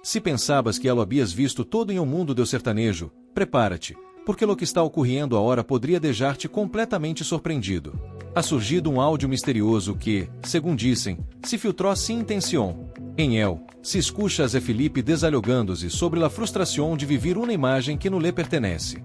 Se pensabas que elo havias visto todo em um mundo do sertanejo, prepara-te, porque lo que está ocorrendo agora poderia deixar-te completamente surpreendido. Ha surgido um áudio misterioso que, segundo dizem, se filtrou sem intenção. Em el, se escucha a Zé Felipe desalogando-se sobre a frustração de viver uma imagem que não lhe pertenece.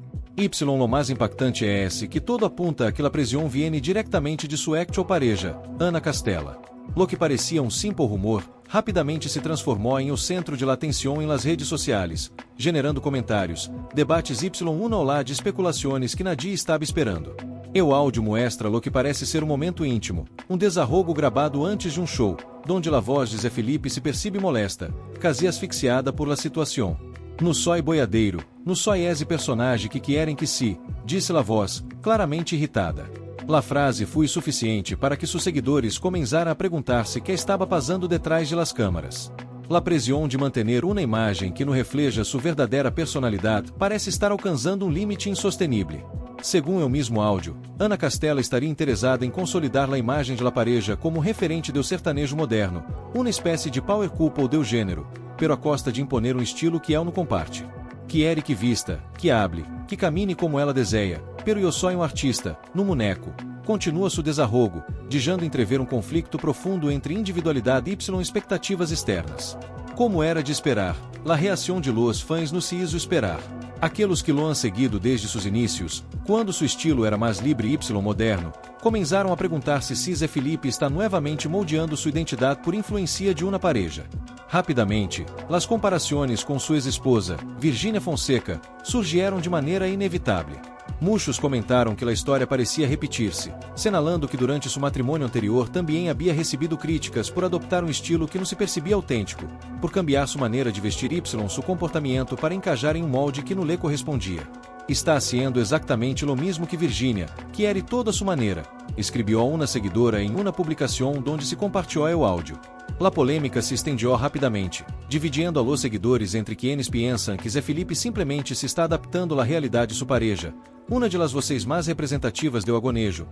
Lo mais impactante é esse que todo apunta a que la presión viene diretamente de sua actual pareja, Ana Castela. Lo que parecia um simples rumor, rapidamente se transformou em o centro de la atenção em las redes sociais, generando comentários, debates y1 ao lado de especulações que nadie estava esperando. O áudio mostra lo que parece ser um momento íntimo, um desarrogo gravado antes de um show, donde la voz de Zé Felipe se percebe molesta, quase asfixiada por la situação. No sói boiadeiro, no sói esse personagem que querem que se, disse la voz, claramente irritada. La frase foi suficiente para que seus seguidores começaram a perguntar-se que estava passando detrás de las câmaras. La presión de manter uma imagem que não refleja sua verdadeira personalidade parece estar alcançando um limite insostenível. Segundo o mesmo áudio, Ana Castela estaria interessada em consolidar a imagem de la pareja como referente do sertanejo moderno, uma espécie de power couple do gênero, pero a costa de imponer um estilo que ela não comparte. Quiere que vista, que hable, que camine como ela deseja, pero eu sou um artista, no boneco. Continua seu desarrogo, deixando entrever um conflito profundo entre individualidade e expectativas externas. Como era de esperar, la reação de los fãs no se hizo esperar. Aqueles que lo han seguido desde seus inícios, quando seu estilo era mais livre e moderno, começaram a perguntar-se se Zé Felipe está novamente moldeando sua identidade por influência de uma pareja. Rapidamente, las comparações com sua ex-esposa, Virgínia Fonseca, surgiram de maneira inevitável. Muitos comentaram que a história parecia repetir-se, senalando que durante seu matrimônio anterior também havia recebido críticas por adoptar um estilo que não se percebia autêntico, por cambiar sua maneira de vestir seu comportamento para encajar em um molde que não lhe correspondia. Está sendo exatamente o mesmo que Virgínia, que era toda sua maneira, escreveu uma seguidora em uma publicação onde se compartilhou o áudio. La polêmica se estendeu rapidamente, dividindo a los seguidores entre quienes pensam que Zé Felipe simplesmente se está adaptando à realidade de sua pareja, uma de las vocês mais representativas do agonejo,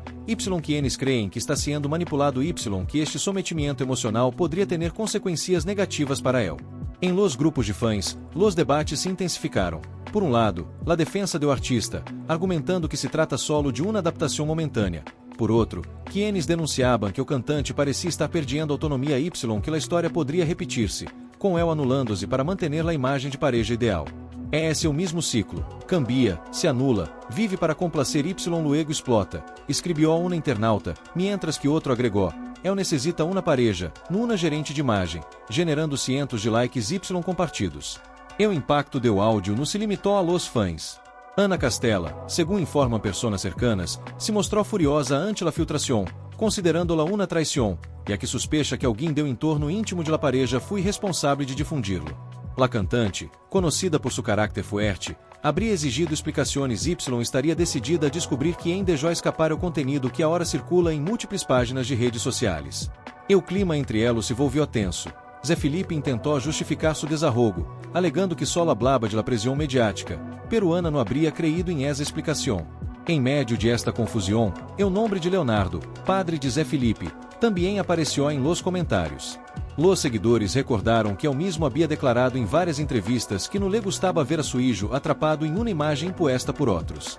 quienes creem que está sendo manipulado que este sometimento emocional poderia ter consequências negativas para ele. Em los grupos de fãs, los debates se intensificaram. Por um lado, la defensa do artista, argumentando que se trata solo de uma adaptação momentânea. Por outro, quienes denunciavam que o cantante parecia estar perdendo autonomia que a história poderia repetir-se, com ele anulando-se para manter a imagem de pareja ideal. Esse é o mesmo ciclo, cambia, se anula, vive para complacer luego explota, escreveu uma internauta, mientras que outro agregou, ele necessita uma pareja, numa gerente de imagem, generando cientos de likes compartidos. O impacto do áudio não se limitou a los fãs. Ana Castela, segundo informam personas cercanas, se mostrou furiosa ante la filtração, considerando-la uma traição, e a que suspecha que alguém do entorno íntimo de la pareja foi responsável de difundi-lo. La cantante, conhecida por seu caráter fuerte, habría exigido explicações estaria decidida a descobrir quem deixou escapar o conteúdo que agora circula em múltiplas páginas de redes sociais. O clima entre eles se volviu tenso. Zé Felipe intentou justificar seu desarrogo, alegando que só hablaba de la presión mediática, pero Ana não habría creído em essa explicação. Em meio de esta confusão, o nome de Leonardo, padre de Zé Felipe, também apareceu em los comentários. Los seguidores recordaram que ele mesmo havia declarado em várias entrevistas que não lhe gostava ver a seu hijo atrapado em uma imagem imposta por outros.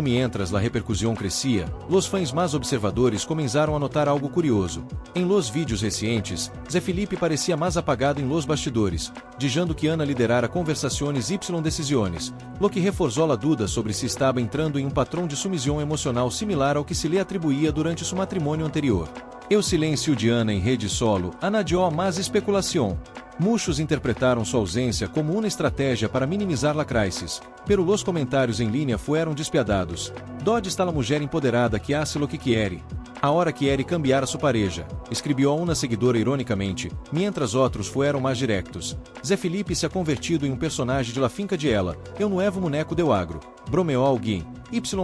Mientras la repercussão crescia, los fãs mais observadores começaram a notar algo curioso. Em los vídeos recentes, Zé Felipe parecia mais apagado em los bastidores, deixando que Ana liderara conversações decisiones, lo que reforçou a dúvida sobre se estava entrando em um patrão de sumisión emocional similar ao que se lhe atribuía durante seu matrimônio anterior. O silêncio de Ana em rede solo anadiou a mais especulação. Muitos interpretaram sua ausência como uma estratégia para minimizar la crisis, pero los comentários em linha foram despiadados. Dode está la mulher empoderada que hace lo que quiere. A hora quiere cambiar a sua pareja, escreveu uma seguidora ironicamente, mientras outros foram mais directos. Zé Felipe se ha convertido em um personagem de la finca de ela, eu nuevo boneco do agro. Bromeou alguém.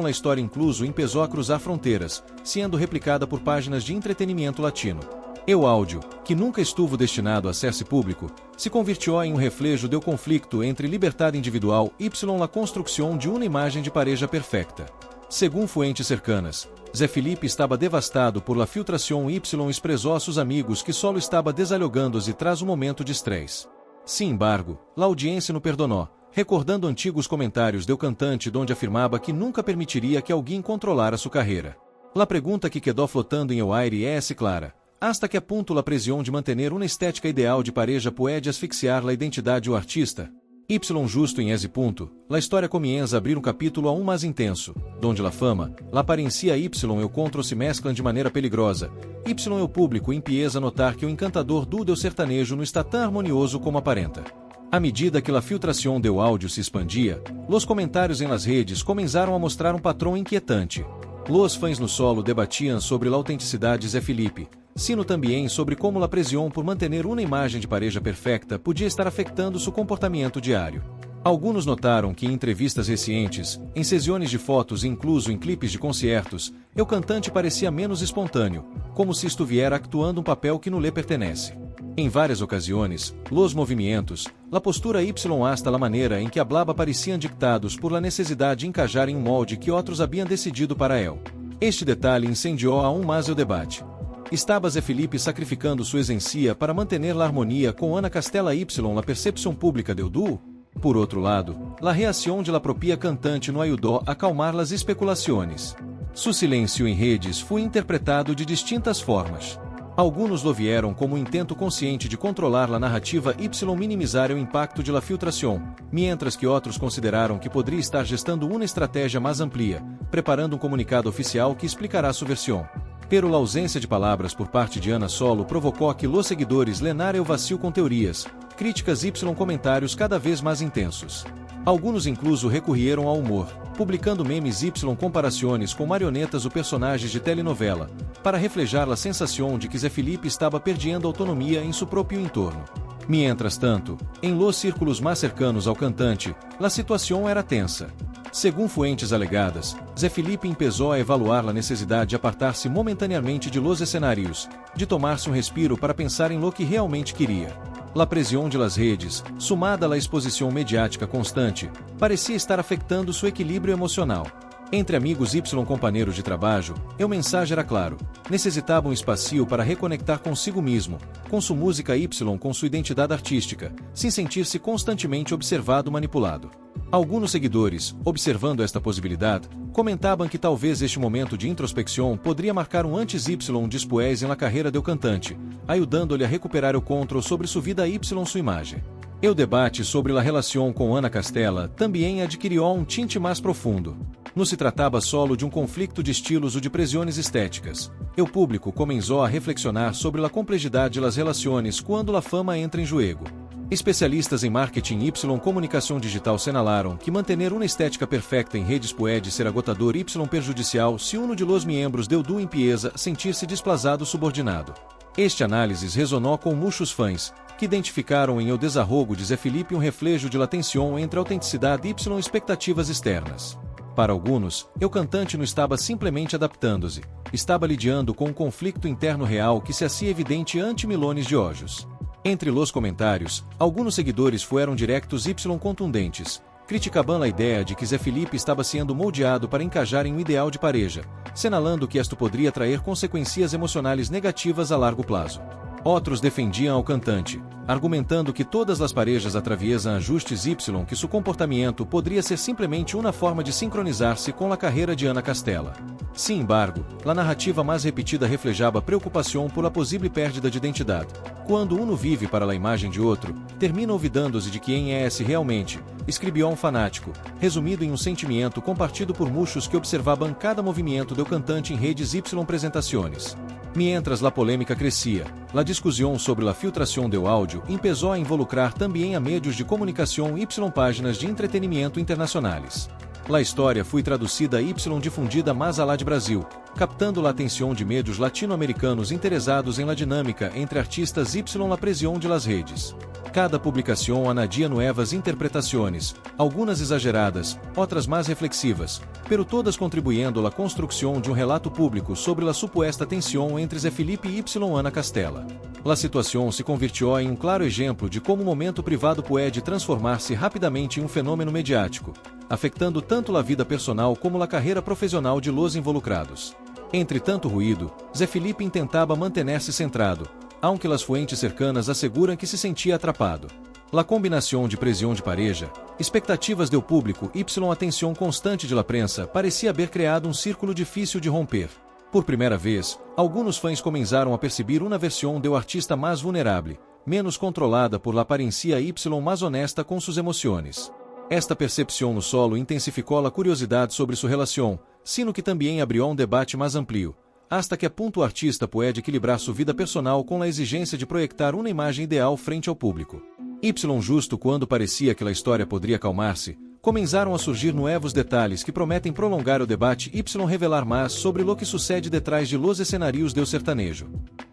Na história incluso empezou a cruzar fronteiras, sendo replicada por páginas de entretenimento latino. O áudio, que nunca estuvo destinado a ser-se público, se convirtió em um reflejo do conflito entre liberdade individual e la construção de uma imagem de pareja perfeita. Segundo fuentes cercanas, Zé Felipe estava devastado por la filtração expressou a seus amigos que solo estava desalogando-se tras um momento de estresse. Sin embargo, la audiência não perdonou, recordando antigos comentários do cantante donde afirmava que nunca permitiria que alguém controlara sua carreira. La pergunta que quedou flotando em el aire é essa clara. Hasta que ponto la presión de mantener uma estética ideal de pareja puede asfixiar la identidade do artista? Y justo em esse ponto, la história comienza a abrir capítulo aún mais intenso, donde la fama, la aparência y o control se mesclam de maneira peligrosa. Y o público empieza a notar que o encantador do sertanejo não está tão harmonioso como aparenta. À medida que a filtração do áudio se expandia, os comentários em las redes começaram a mostrar patrão inquietante. Los fãs no solo debatiam sobre a autenticidade de Zé Felipe, sino também sobre como a pressão por manter uma imagem de pareja perfeita podia estar afetando seu comportamento diário. Alguns notaram que em entrevistas recentes, em sessões de fotos e incluso em clipes de concertos, o cantante parecia menos espontâneo, como se estuviera actuando papel que não lhe pertenece. Em várias ocasiões, los movimentos, la postura y hasta la maneira em que hablaba pareciam dictados por la necessidade de encajar em molde que outros haviam decidido para ele. Este detalhe incendiou aún mais o debate. Estava Zé Felipe sacrificando sua essência para manter a harmonia com Ana Castela y la percepção pública do duo? Por outro lado, la reação de la propia cantante no ayudou a acalmar las especulações. Su silêncio em redes foi interpretado de distintas formas. Alguns lo vieram como um intento consciente de controlar a narrativa y minimizar o impacto de la filtração, mientras que outros consideraram que poderia estar gestando uma estratégia mais amplia, preparando comunicado oficial que explicará sua versão. Pero a ausência de palavras por parte de Ana Solo provocou que los seguidores lenara o vacio com teorias, críticas y comentários cada vez mais intensos. Alguns incluso recorrieram ao humor, publicando memes y comparações com marionetas ou personagens de telenovela, para reflejar a sensação de que Zé Felipe estava perdendo autonomia em seu próprio entorno. Mientras tanto, em los círculos mais cercanos ao cantante, a situação era tensa. Segundo fuentes alegadas, Zé Felipe empezou a evaluar a necessidade de apartar-se momentaneamente de los escenários, de tomar-se respiro para pensar em lo que realmente queria. La pressão de las redes, sumada à exposição mediática constante, parecia estar afetando seu equilíbrio emocional. Entre amigos y companheiros de trabalho, o mensagem era claro: necessitava um espaço para reconectar consigo mesmo, com sua música y com sua identidade artística, sem sentir-se constantemente observado ou manipulado. Alguns seguidores, observando esta possibilidade, comentavam que talvez este momento de introspecção poderia marcar um antes y después em la carreira do cantante, ajudando-lhe a recuperar o controle sobre sua vida y sua imagem. O debate sobre a relação com Ana Castela também adquiriu um tinte mais profundo. Não se tratava solo de um conflito de estilos ou de pressões estéticas. O público começou a reflexionar sobre a complexidade das relações quando a fama entra em jogo. Especialistas em marketing y comunicação digital senalaram que manter uma estética perfeita em redes pode ser agotador y perjudicial se um de los membros do duo empieza a sentir-se desplazado subordinado. Este análise resonou com muitos fãs, que identificaram em o desarrogo de Zé Felipe um reflejo de la tensão entre autenticidade y expectativas externas. Para alguns, o cantante não estava simplesmente adaptando-se, estava lidiando com um conflito interno real que se hacía evidente ante milhões de olhos. Entre los comentários, alguns seguidores foram directos y contundentes, criticaban a ideia de que Zé Felipe estava sendo moldeado para encajar em um ideal de pareja, senalando que isto poderia trazer consequências emocionais negativas a largo prazo. Outros defendiam ao cantante, argumentando que todas as parejas atravessam ajustes y que seu comportamento poderia ser simplesmente uma forma de sincronizar-se com a carreira de Ana Castela. Sin embargo, a narrativa mais repetida reflejava preocupação por a possível perda de identidade. Quando um vive para a imagem de outro, termina olvidando-se de quem é esse realmente, escreveu um fanático, resumido em um sentimento compartido por muitos que observavam cada movimento do cantante em redes y apresentações. Mientras la polêmica crescia, la discussão sobre a filtração do áudio empezou a involucrar também a meios de comunicação y páginas de entretenimento internacionais. La história foi traduzida y difundida mais alá de Brasil, captando a atenção de meios latino-americanos interessados em la dinâmica entre artistas y la pressão de las redes. Cada publicação anadia novas interpretações, algumas exageradas, outras mais reflexivas, pero todas contribuindo à construção de um relato público sobre a suposta tensão entre Zé Felipe y Ana Castela. A situação se convirtió em um claro exemplo de como o momento privado pode transformar-se rapidamente em um fenômeno mediático, afetando tanto a vida personal como a carreira profissional de los involucrados. Entre tanto ruído, Zé Felipe intentava manter-se centrado, aunque as fuentes cercanas asseguram que se sentia atrapado. La combinação de pressão de pareja, expectativas do público y atenção constante de la prensa parecia haver criado um círculo difícil de romper. Por primeira vez, alguns fãs começaram a perceber uma versão do artista mais vulnerável, menos controlada por la aparência y mais honesta com suas emoções. Esta percepção no solo intensificou a curiosidade sobre sua relação, sino que também abriu um debate mais amplo, hasta que a ponto o artista pode equilibrar sua vida personal com a exigência de projetar uma imagem ideal frente ao público. Justo quando parecia que a história poderia acalmar-se, começaram a surgir novos detalhes que prometem prolongar o debate y revelar mais sobre o que sucede detrás de los escenarios do sertanejo.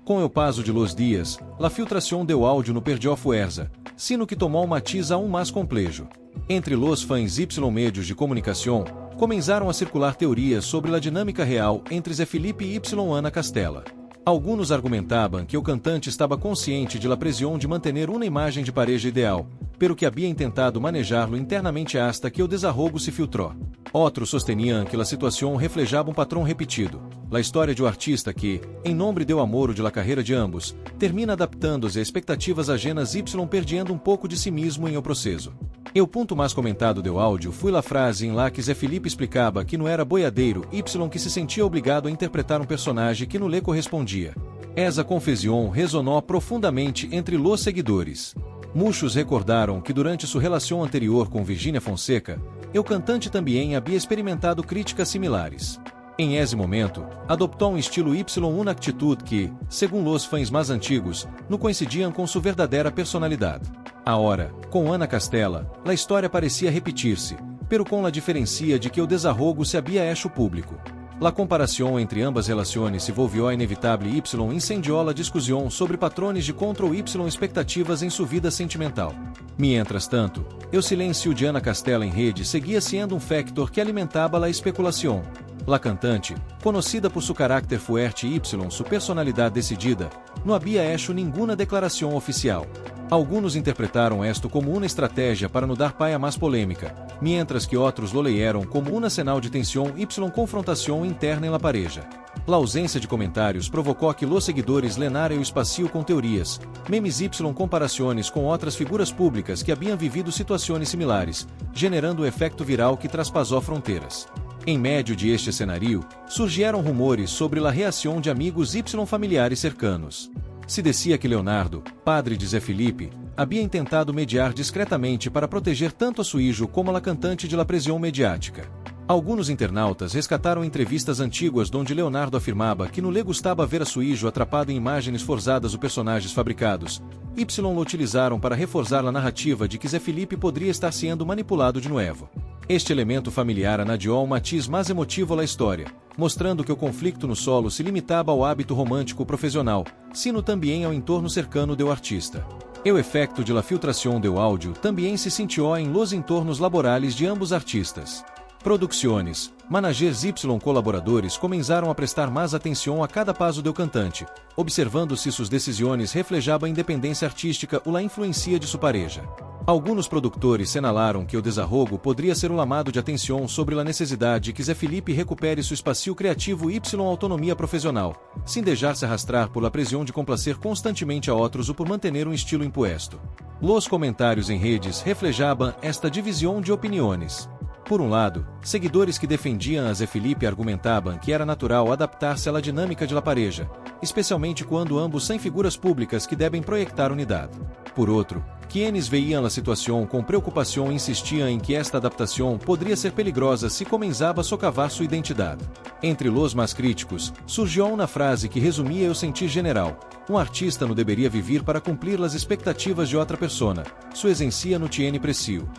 Com o passo de los dias, la filtração do áudio no perdió fuerza, sino que tomou um matiz aún mais complexo. Entre los fãs y medios de comunicação, começaram a circular teorias sobre a dinâmica real entre Zé Felipe y Ana Castela. Alguns argumentavam que o cantante estava consciente de la pressão de manter uma imagem de pareja ideal, pero que havia tentado manejá-lo internamente hasta que o desarrogo se filtrou. Outros sosteniam que a situação reflejava um padrão repetido, a história de um artista que, em nome do amor de la carreira de ambos, termina adaptando-se a expectativas ajenas y perdendo um pouco de si mesmo em o processo. E o ponto mais comentado do áudio foi a frase em la que Zé Felipe explicava que não era boiadeiro y que se sentia obrigado a interpretar um personagem que não lhe correspondia. Essa confusão resonou profundamente entre los seguidores. Muitos recordaram que durante sua relação anterior com Virgínia Fonseca, o cantante também havia experimentado críticas similares. Em esse momento, adoptou um estilo y uma atitude que, segundo os fãs mais antigos, não coincidiam com sua verdadeira personalidade. Agora, com Ana Castela, a história parecia repetir-se, pero com a diferença de que o desarrogo se havia hecho público. La comparação entre ambas relações se volvió inevitável y incendiou a discussão sobre patrões de control y expectativas em sua vida sentimental. Mientras tanto, o silêncio de Ana Castela em rede seguia sendo um factor que alimentava a especulação. La cantante, conhecida por seu caráter fuerte y sua personalidade decidida, não havia hecho nenhuma declaração oficial. Alguns interpretaram esto como uma estratégia para não dar pai a mais polêmica, mientras que outros lo leyeron como uma sinal de tensão y confrontação interna em la pareja. A ausência de comentários provocou que los seguidores lenaram o espacio com teorias, memes y comparações com outras figuras públicas que haviam vivido situações similares, generando o efecto viral que traspasou fronteiras. Em meio de este cenário, surgiram rumores sobre a reação de amigos y familiares cercanos. Se decía que Leonardo, padre de Zé Felipe, havia tentado mediar discretamente para proteger tanto a su hijo como a cantante de la pressão mediática. Alguns internautas rescataram entrevistas antigas onde Leonardo afirmava que não lhe gostava ver a su hijo atrapado em imagens forçadas ou personagens fabricados, y lo utilizaram para reforçar a narrativa de que Zé Felipe poderia estar sendo manipulado de novo. Este elemento familiar anadiou um matiz mais emotivo à história, mostrando que o conflito no solo se limitava ao hábito romântico profissional, sino também ao entorno cercano do artista. O efecto de la filtração do áudio também se sentiu em los entornos laborais de ambos artistas. Producciones, managers y colaboradores começaram a prestar mais atenção a cada passo do cantante, observando se suas decisões reflejavam a independência artística ou a influência de sua pareja. Alguns produtores senalaram que o desarrogo poderia ser um lamado de atenção sobre a necessidade de que Zé Felipe recupere seu espaço criativo y autonomia profissional, sem deixar-se arrastrar por la pressão de complacer constantemente a outros ou por manter um estilo impuesto. Los comentários em redes reflejavam esta divisão de opiniões. Por um lado, seguidores que defendiam a Zé Felipe argumentavam que era natural adaptar-se à dinâmica de la pareja, especialmente quando ambos são figuras públicas que devem projetar unidade. Por outro, quienes veiam a situação com preocupação e insistiam em que esta adaptação poderia ser peligrosa se começava a socavar sua identidade. Entre los mais críticos, surgiu uma frase que resumia o sentir general: um artista não deveria viver para cumprir as expectativas de outra persona, sua essência não tiene precio.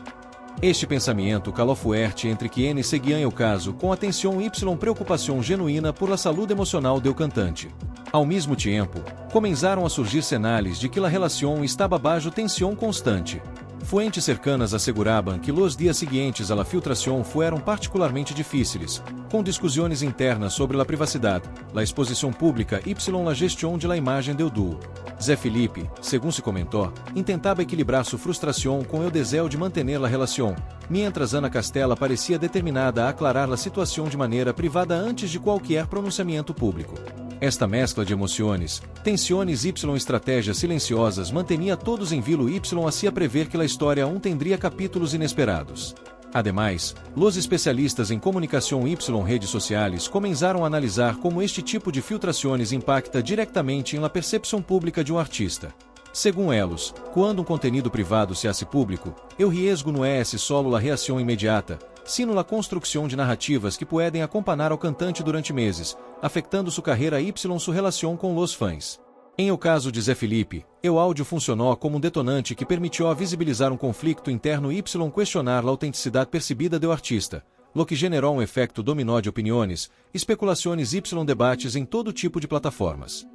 Este pensamento calou fuerte entre quienes seguiam o caso com atenção y preocupação genuína por la saúde emocional do cantante. Ao mesmo tempo, começaram a surgir sinais de que a relação estava baixo tensão constante. Fuentes cercanas asseguravam que los dias seguintes à filtração foram particularmente difíceis, com discussões internas sobre a privacidade, a exposição pública y a gestão de la imagem do duo. Zé Felipe, segundo se comentou, intentava equilibrar sua frustração com o desejo de manter a relação, mientras Ana Castela parecia determinada a aclarar a situação de maneira privada antes de qualquer pronunciamento público. Esta mescla de emoções, tensiones y estratégias silenciosas mantenía todos em vilo y hacia prever que a história tendria capítulos inesperados. Ademais, os especialistas em comunicação y redes sociais começaram a analisar como este tipo de filtrações impacta diretamente na percepção pública de artista. Segundo eles, quando conteúdo privado se hace público, o riesgo não é solo a reação imediata, sino a construção de narrativas que podem acompanhar ao cantante durante meses, afetando sua carreira y sua relação com os fãs. Em o caso de Zé Felipe, o áudio funcionou como detonante que permitiu visibilizar conflito interno y questionar a autenticidade percebida do artista, lo que generou efeito dominó de opiniões, especulações y debates em todo tipo de plataformas.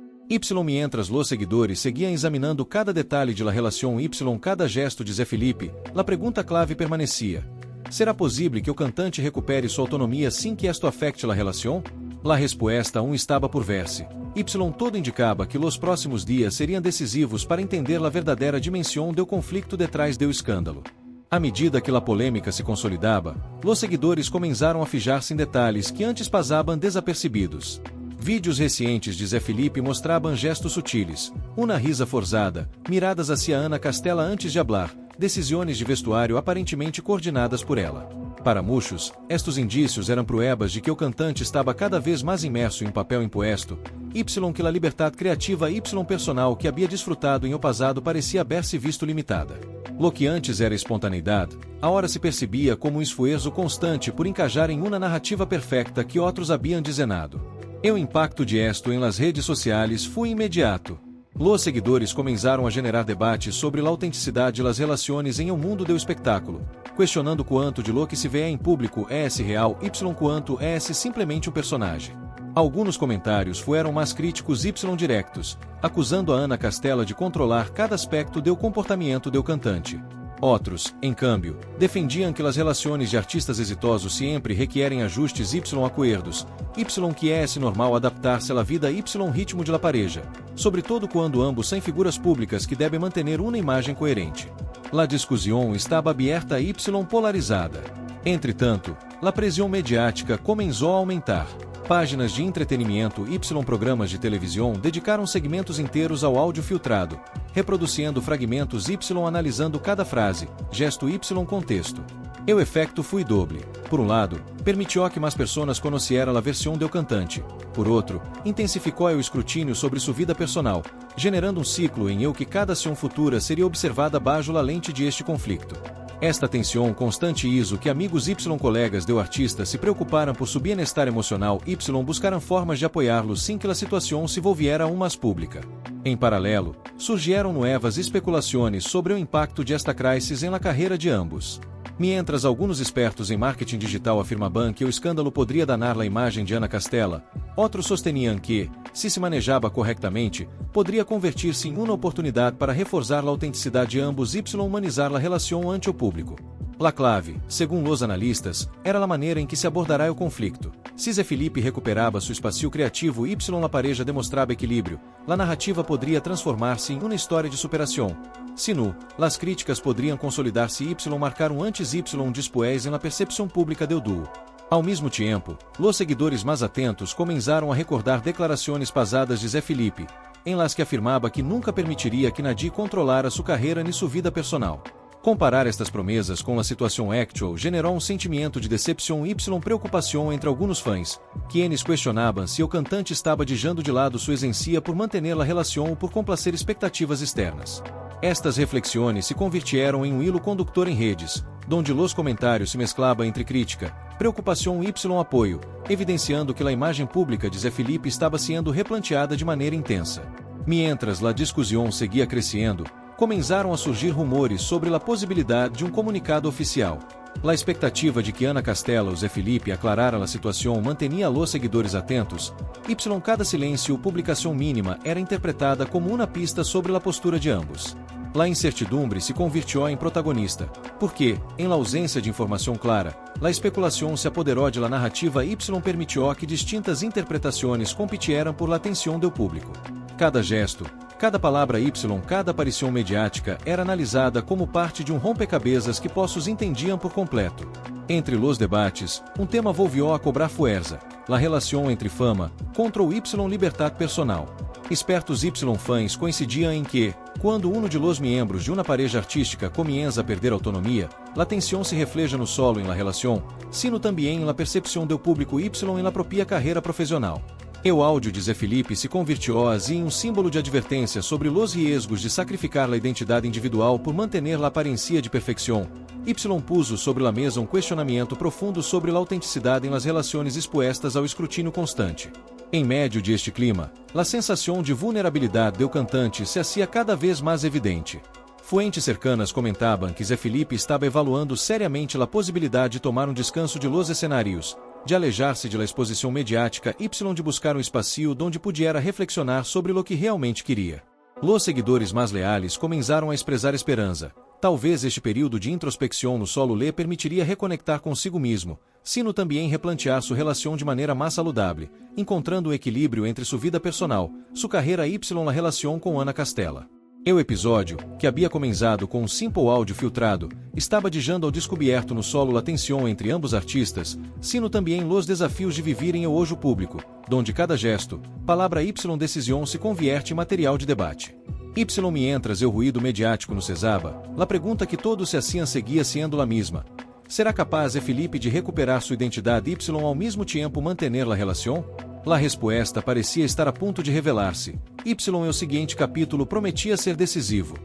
Mientras los seguidores seguiam examinando cada detalhe de la relação y cada gesto de Zé Felipe, la pergunta clave permanecia: será possível que o cantante recupere sua autonomia sem que esto afecte la relação? La resposta estava por ver-se. Y todo indicava que los próximos dias seriam decisivos para entender a verdadeira dimensão do conflito detrás do escândalo. À medida que a polêmica se consolidava, os seguidores começaram a fijar-se em detalhes que antes passavam desapercebidos. Vídeos recentes de Zé Felipe mostravam gestos sutiles, uma risa forçada, miradas hacia Ana Castela antes de hablar, decisões de vestuário aparentemente coordenadas por ela. Para muitos, estes indícios eram pruebas de que o cantante estava cada vez mais imerso em um papel imposto, y que a liberdade criativa y personal que havia desfrutado em o passado parecia haver-se visto limitada. Lo que antes era espontaneidade, agora se percebia como um esforço constante por encajar em uma narrativa perfeita que outros haviam desenhado. O impacto de esto em las redes sociais foi imediato. Los seguidores começaram a generar debates sobre a autenticidade das relações em um mundo do espetáculo, questionando quanto de lo que se vê em público é real y quanto é simplesmente um personagem. Alguns comentários foram mais críticos y diretos, acusando a Ana Castela de controlar cada aspecto do comportamento do cantante. Outros, em câmbio, defendiam que as relações de artistas exitosos sempre requerem ajustes y acordos, y que é normal adaptar-se à vida y ritmo de la pareja, sobretudo quando ambos são figuras públicas que devem manter uma imagem coerente. La discussão estava aberta y polarizada. Entretanto, la pressão mediática começou a aumentar. Páginas de entretenimento y programas de televisão dedicaram segmentos inteiros ao áudio filtrado, reproduzindo fragmentos y analisando cada frase, gesto y contexto. O efeito foi doble. Por um lado, permitiu que mais pessoas conhecieran a versão do cantante. Por outro, intensificou o escrutínio sobre sua vida personal, generando um ciclo em que cada ação futura seria observada bajo a lente de este conflito. Esta tensão constante hizo que amigos y colegas do artista se preocuparam por seu bem-estar emocional y buscaram formas de apoiá-lo sem que a situação se volviera aún mais pública. Em paralelo, surgieron nuevas especulações sobre o impacto de esta crisis em la carreira de ambos. Mientras alguns expertos em marketing digital afirmavam que o escândalo poderia danar a imagem de Ana Castela, outros sosteniam que, se manejava corretamente, poderia convertir-se em uma oportunidade para reforçar a autenticidade de ambos y humanizar a relação ante o público. La clave, segundo os analistas, era a maneira em que se abordará o conflito. Se Zé Felipe recuperava seu espaço criativo y la pareja demonstrava equilíbrio, a narrativa poderia transformar-se em uma história de superação. Se no, las críticas poderiam consolidar-se y marcar um antes y después em la percepção pública do duo. Ao mesmo tempo, os seguidores mais atentos começaram a recordar declarações passadas de Zé Felipe, em las que afirmava que nunca permitiria que nadie controlara sua carreira nem sua vida personal. Comparar estas promessas com a situação actual generou um sentimento de decepção y preocupação entre alguns fãs, que eles questionavam se o cantante estava deixando de lado sua essência por manter a relação ou por complacer expectativas externas. Estas reflexões se convirtieron em um hilo conductor em redes, donde los comentários se mesclavam entre crítica, preocupação y apoio, evidenciando que a imagem pública de Zé Felipe estava sendo replanteada de maneira intensa. Mientras la discussão seguia crescendo, começaram a surgir rumores sobre a possibilidade de um comunicado oficial. A expectativa de que Ana Castela ou Zé Felipe aclararam a situação mantinha los seguidores atentos, y cada silêncio ou publicação mínima era interpretada como uma pista sobre a postura de ambos. A incertidumbre se convirtió em protagonista, porque, em la ausência de informação clara, a especulação se apoderou de la narrativa y permitiu que distintas interpretações compitieran por la atenção do público. Cada gesto, cada palavra y cada aparição mediática era analisada como parte de um rompecabezas que possos entendiam por completo. Entre los debates, um tema volvió a cobrar fuerza: la relação entre fama, contra o Y libertad personal. Espertos Y fãs coincidiam em que, quando uno de los miembros de uma pareja artística comienza a perder autonomia, la tensión se refleja no solo em la relação, sino também em la percepção do público Y em la propia carreira profissional. O áudio de Zé Felipe se convirtió así em um símbolo de advertência sobre los riesgos de sacrificar la identidade individual por mantener la aparência de perfeição. Y puso sobre la mesa um questionamento profundo sobre la autenticidade em las relações expuestas ao escrutínio constante. Em meio de este clima, a sensação de vulnerabilidade do cantante se hacía cada vez mais evidente. Fuentes cercanas comentavam que Zé Felipe estava evaluando seriamente a possibilidade de tomar um descanso de los escenários, de alejar-se de la exposição mediática y de buscar um espacio donde pudiera reflexionar sobre lo que realmente queria. Los seguidores mais leales começaram a expressar esperança. Talvez este período de introspecção no solo lhe permitiria reconectar consigo mesmo, sino também replantear sua relação de maneira mais saudável, encontrando o equilíbrio entre sua vida personal, sua carreira y la relação com Ana Castela. O episódio, que havia começado com um simple áudio filtrado, estava deixando ao descoberto no solo a tensão entre ambos artistas, sino também los desafios de viver em o hoje público, donde cada gesto, palavra y decisão se convierte em material de debate. Y mientras o ruído mediático no cesaba, la pergunta que todos se hacían seguia sendo a mesma. Será capaz Felipe de recuperar sua identidade Y ao mesmo tempo manter la relação? La resposta parecia estar a ponto de revelar-se. Y o seguinte capítulo prometia ser decisivo.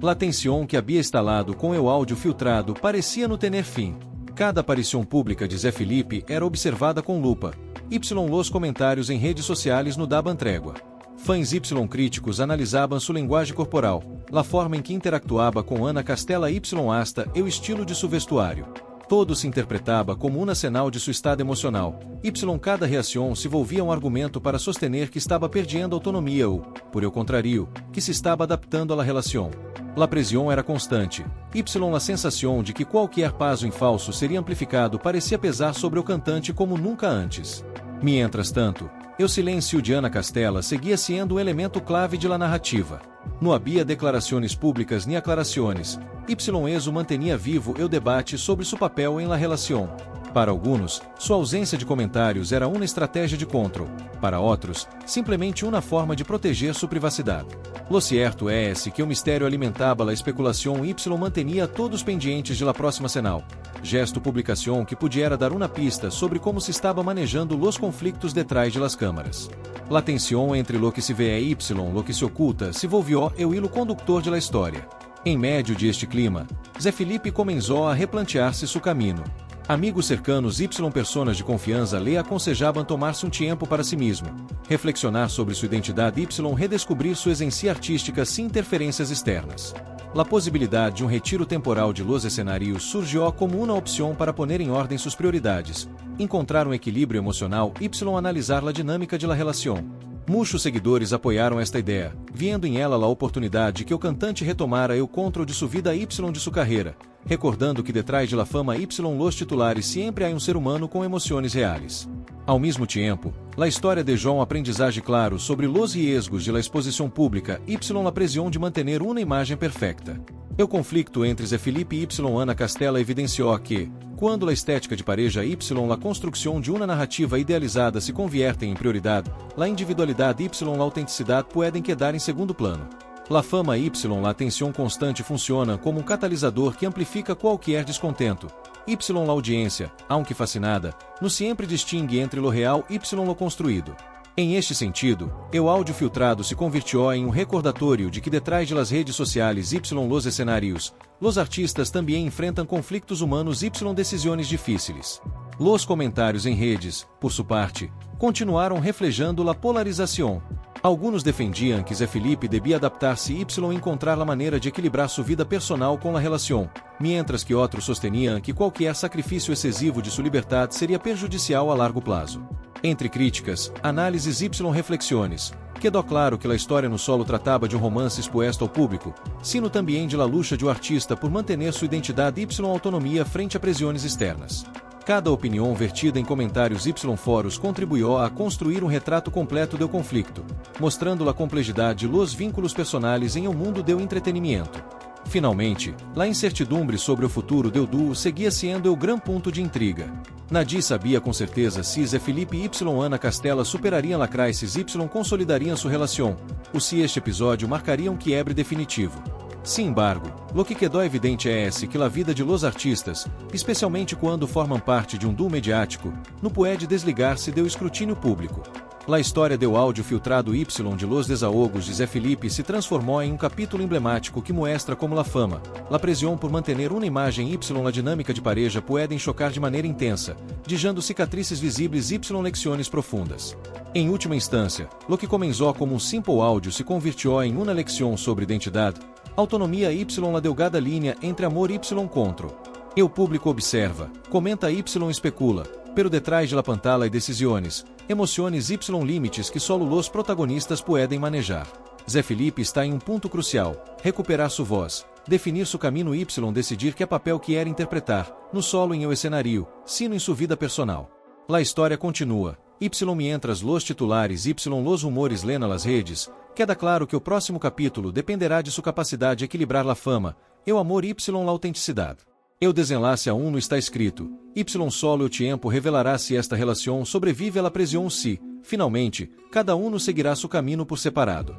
La tensão que havia instalado com o áudio filtrado parecia não ter fim. Cada aparição pública de Zé Felipe era observada com lupa. Y los comentários em redes sociais no daban trégua. Fãs Y críticos analisavam sua linguagem corporal, a forma em que interactuava com Ana Castela Y hasta e o estilo de seu vestuário. Todo se interpretava como uma sinal de seu estado emocional. Y cada reação se volvia um argumento para sostener que estava perdendo autonomia ou, por el contrário, que se estava adaptando à relação. La pressão era constante. Y a sensação de que qualquer passo em falso seria amplificado parecia pesar sobre o cantante como nunca antes. Mientras tanto, o silêncio de Ana Castela seguia sendo um elemento clave de la narrativa. Não havia declarações públicas nem aclarações. Y eso mantinha vivo o debate sobre seu papel em la relação. Para alguns, sua ausência de comentários era uma estratégia de control. Para outros, simplesmente uma forma de proteger sua privacidade. Lo cierto é que o mistério alimentava a especulação y mantinha todos pendientes de la próxima sinal. Gesto publicação que pudiera dar uma pista sobre como se estava manejando los conflictos detrás de las câmaras. La tensão entre lo que se vê y lo que se oculta se volvió o hilo conductor de la história. Em meio de este clima, Zé Felipe começou a replantear-se seu caminho. Amigos cercanos y personas de confiança lhe aconsejavam tomar-se um tempo para si mesmo, reflexionar sobre sua identidade y redescobrir sua essência artística sem interferências externas. A possibilidade de um retiro temporal de los escenários surgiu como uma opção para poner em ordem suas prioridades, encontrar um equilíbrio emocional y analisar a dinâmica de la relação. Muitos seguidores apoiaram esta ideia, vendo em ela a oportunidade que o cantante retomara o controle de sua vida y de sua carreira, recordando que detrás de la fama y los titulares sempre há um ser humano com emoções reais. Ao mesmo tempo, a história deixou um aprendizagem claro sobre los riesgos de la exposição pública y la pressão de manter uma imagem perfeita. O conflito entre Zé Felipe y Ana Castela evidenciou que, quando a estética de pareja y a construção de uma narrativa idealizada se conviertem em prioridade, a individualidade y a autenticidade podem quedar em segundo plano. La fama y a atenção constante funciona como um catalisador que amplifica qualquer descontento. Y la audiência, aunque fascinada, no sempre distingue entre lo real y lo construído. Em este sentido, o áudio filtrado se convirtió em um recordatório de que detrás de las redes sociais y los escenarios, los artistas também enfrentam conflictos humanos y decisões difíceis. Los comentários em redes, por sua parte, continuaram reflejando a polarização. Alguns defendiam que Zé Felipe devia adaptar-se y encontrar a maneira de equilibrar sua vida personal com a relação, mientras que outros sosteniam que qualquer sacrifício excessivo de sua liberdade seria prejudicial a largo prazo. Entre críticas, análises y reflexões, quedou claro que a história no solo tratava de um romance exposto ao público, sino também de la luta de um artista por manter sua identidade y autonomia frente a pressões externas. Cada opinião vertida em comentários y fóruns contribuiu a construir um retrato completo do conflito, mostrando a complexidade de los vínculos personais em um mundo do entretenimento. Finalmente, la incertidumbre sobre o futuro del duo seguia sendo o grande ponto de intriga. Nadie sabia com certeza se Zé Felipe y Ana Castela superariam la crisis y consolidariam sua relação, ou se este episódio marcaria um quiebre definitivo. Sin embargo, lo que quedó evidente é que a vida de los artistas, especialmente quando formam parte de um duo mediático, não pode desligar-se do escrutínio público. La história do áudio filtrado Y de los desahogos de Zé Felipe se transformou em um capítulo emblemático que mostra como la fama, la presión por manter uma imagem Y la dinâmica de pareja podem chocar de maneira intensa, deixando cicatrices visíveis Y lecciones profundas. Em última instância, lo que comenzó como um simple áudio se convirtió em uma lección sobre identidade, autonomia Y la delgada linha entre amor Y contro. E o público observa, comenta Y especula, pero detrás de la pantalla e decisiones, emociones Y limites que solo los protagonistas podem manejar. Zé Felipe está em um ponto crucial, recuperar sua voz, definir seu caminho Y decidir que papel que quer interpretar, no solo em o escenario, sino em sua vida personal. La história continua, Y mientras los titulares Y los rumores lena las redes, queda claro que o próximo capítulo dependerá de sua capacidade de equilibrar la fama, e o amor Y la autenticidade. E o desenlace aún não está escrito, Y solo o tempo revelará se esta relação sobrevive à la presión se, finalmente, cada um seguirá seu caminho por separado.